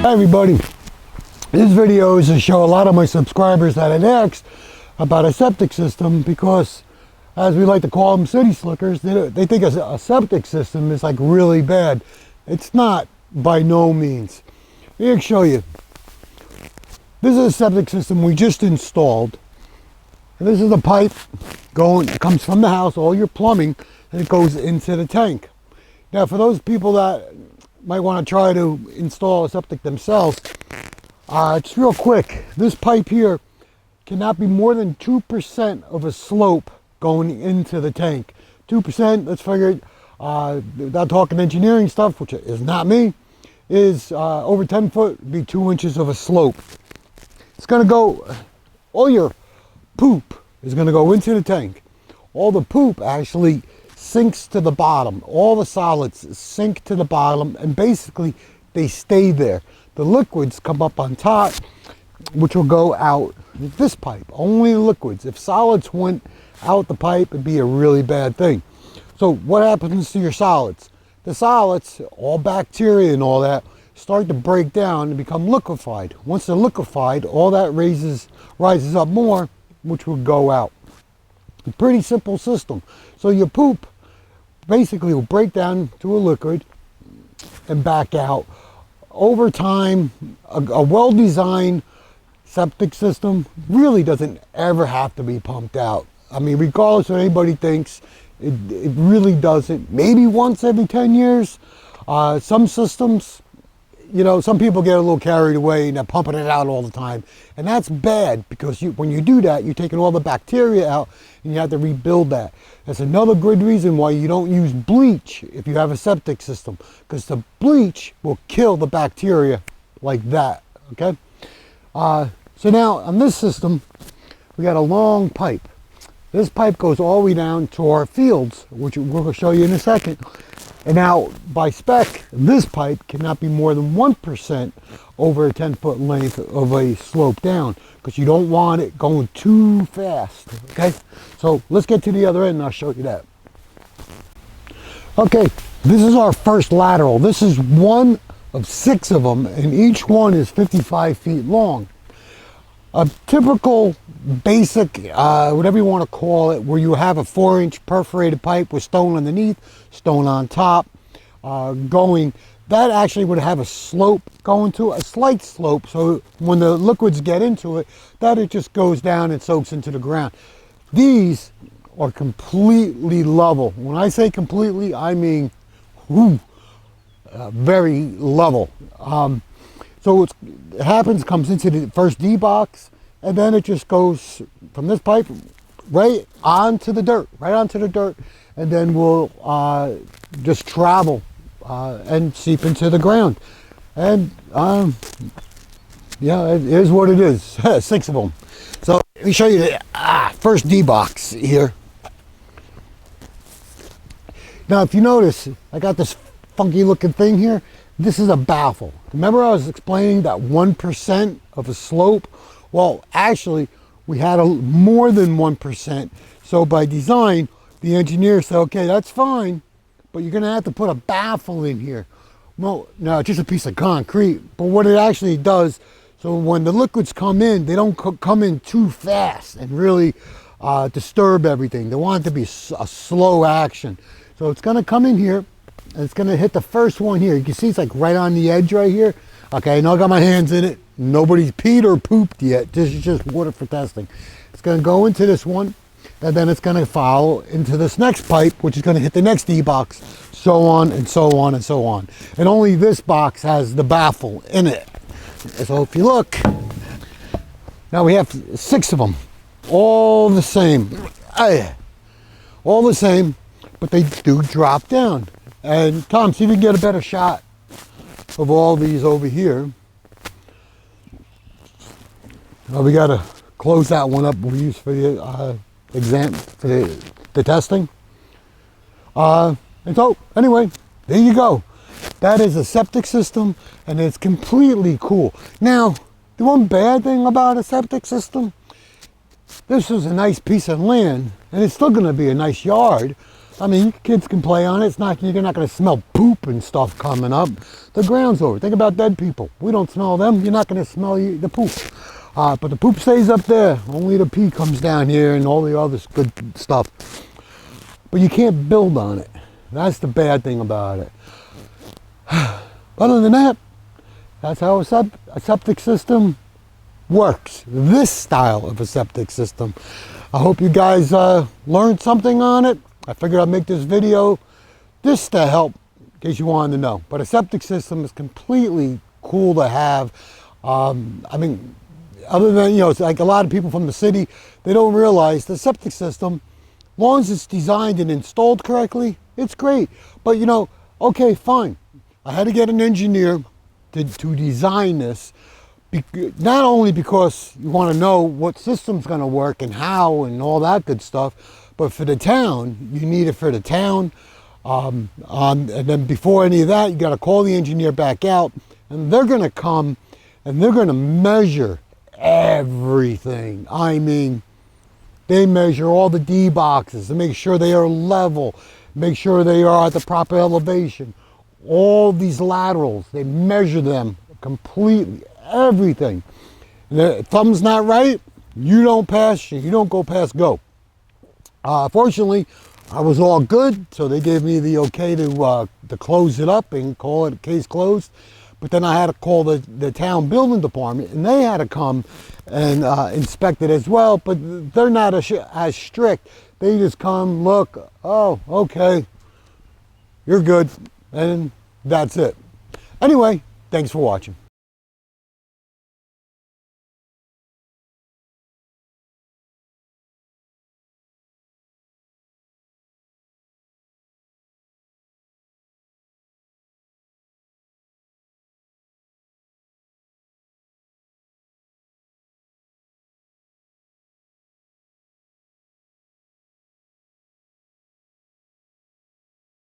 Hi everybody, this video is to show a lot of my subscribers that had asked about a septic system because, as we like to call them, city slickers, they think a septic system is like really bad. It's not, by no means. Here, I'll show you. This is a septic system we just installed. And this is a pipe it comes from the house, all your plumbing, and it goes into the tank. Now, for those people that might want to try to install a septic themselves, it's real quick. This pipe here cannot be more than 2% of a slope going into the tank. 2%, let's figure it, without talking engineering stuff, which is not me, is over 10 foot, would be 2 inches of a slope. It's going to go, all your poop is going to go into the tank. All the poop actually sinks to the bottom. All the solids sink to the bottom, and basically they stay there. The liquids come up on top, which will go out this pipe. Only the liquids. If solids went out the pipe, it'd be a really bad thing. So what happens to your solids? The solids, all bacteria and all that, start to break down and become liquefied. Once they're liquefied, all that rises up more, which will go out. A pretty simple system. So your poop basically will break down to a liquid and back out. Over time, a well-designed septic system really doesn't ever have to be pumped out. I mean, regardless of what anybody thinks, it really doesn't. Maybe once every 10 years. Some systems, you know, some people get a little carried away and they're pumping it out all the time. And that's bad because when you do that, you're taking all the bacteria out and you have to rebuild that. That's another good reason why you don't use bleach if you have a septic system, because the bleach will kill the bacteria like that, okay? So now on this system, we got a long pipe. This pipe goes all the way down to our fields, which we're going to show you in a second. And now, by spec, this pipe cannot be more than 1% over a 10-foot length of a slope down, because you don't want it going too fast, okay? So let's get to the other end and I'll show you that. Okay, this is our first lateral. This is one of 6 of them, and each one is 55 feet long. A typical basic, whatever you want to call it, where you have a 4-inch perforated pipe with stone underneath, stone on top, going, that actually would have a slope going to a slight slope, so when the liquids get into it, that it just goes down and soaks into the ground. These are completely level. When I say completely, I mean very level. So it happens, comes into the first D box, and then it just goes from this pipe right onto the dirt, and then we'll just travel and seep into the ground. And yeah, it is what it is. 6 of them. So let me show you the first D box here. Now, if you notice, I got this funky looking thing here. This is a baffle. Remember I was explaining that 1% of a slope? Well, actually, we had more than 1%. So by design, the engineer said, okay, that's fine, but you're gonna have to put a baffle in here. Well, no, it's just a piece of concrete. But what it actually does, so when the liquids come in, they don't come in too fast and really disturb everything. They want it to be a slow action. So it's gonna come in here, and it's going to hit the first one here. You can see it's like right on the edge right here. Okay, now I got my hands in it. Nobody's peed or pooped yet. This is just water for testing. It's going to go into this one, and then it's going to follow into this next pipe, which is going to hit the next D box, so on and so on and so on. And only this box has the baffle in it. So if you look, now we have 6 of them, all the same. All the same, but they do drop down. And Tom, see if you can get a better shot of all these over here. We got to close that one up we use for the exam, for the testing. And so, anyway, there you go. That is a septic system, and it's completely cool. Now, the one bad thing about a septic system, this is a nice piece of land, and it's still going to be a nice yard, I mean, kids can play on it. It's not, you're not going to smell poop and stuff coming up. The ground's over. Think about dead people. We don't smell them. You're not going to smell the poop. But the poop stays up there. Only the pee comes down here and all the other good stuff. But you can't build on it. That's the bad thing about it. Other than that, that's how a septic system works. This style of a septic system. I hope you guys learned something on it. I figured I'd make this video just to help in case you wanted to know. But a septic system is completely cool to have. I mean, other than, you know, it's like a lot of people from the city, they don't realize the septic system, as long as it's designed and installed correctly, it's great. But you know, okay, fine. I had to get an engineer to design this, not only because you want to know what system's going to work and how and all that good stuff, but for the town, you need it for the town. And then before any of that, you got to call the engineer back out, and they're going to come and they're going to measure everything. I mean, they measure all the D boxes to make sure they are level, make sure they are at the proper elevation. All these laterals, they measure them completely, everything. And if thumb's not right, you don't pass, you don't go past go. Fortunately, I was all good, so they gave me the okay to close it up and call it case closed. But then I had to call the town building department, and they had to come and inspect it as well. But they're not as strict. They just come, look, oh, okay, you're good, and that's it. Anyway, thanks for watching.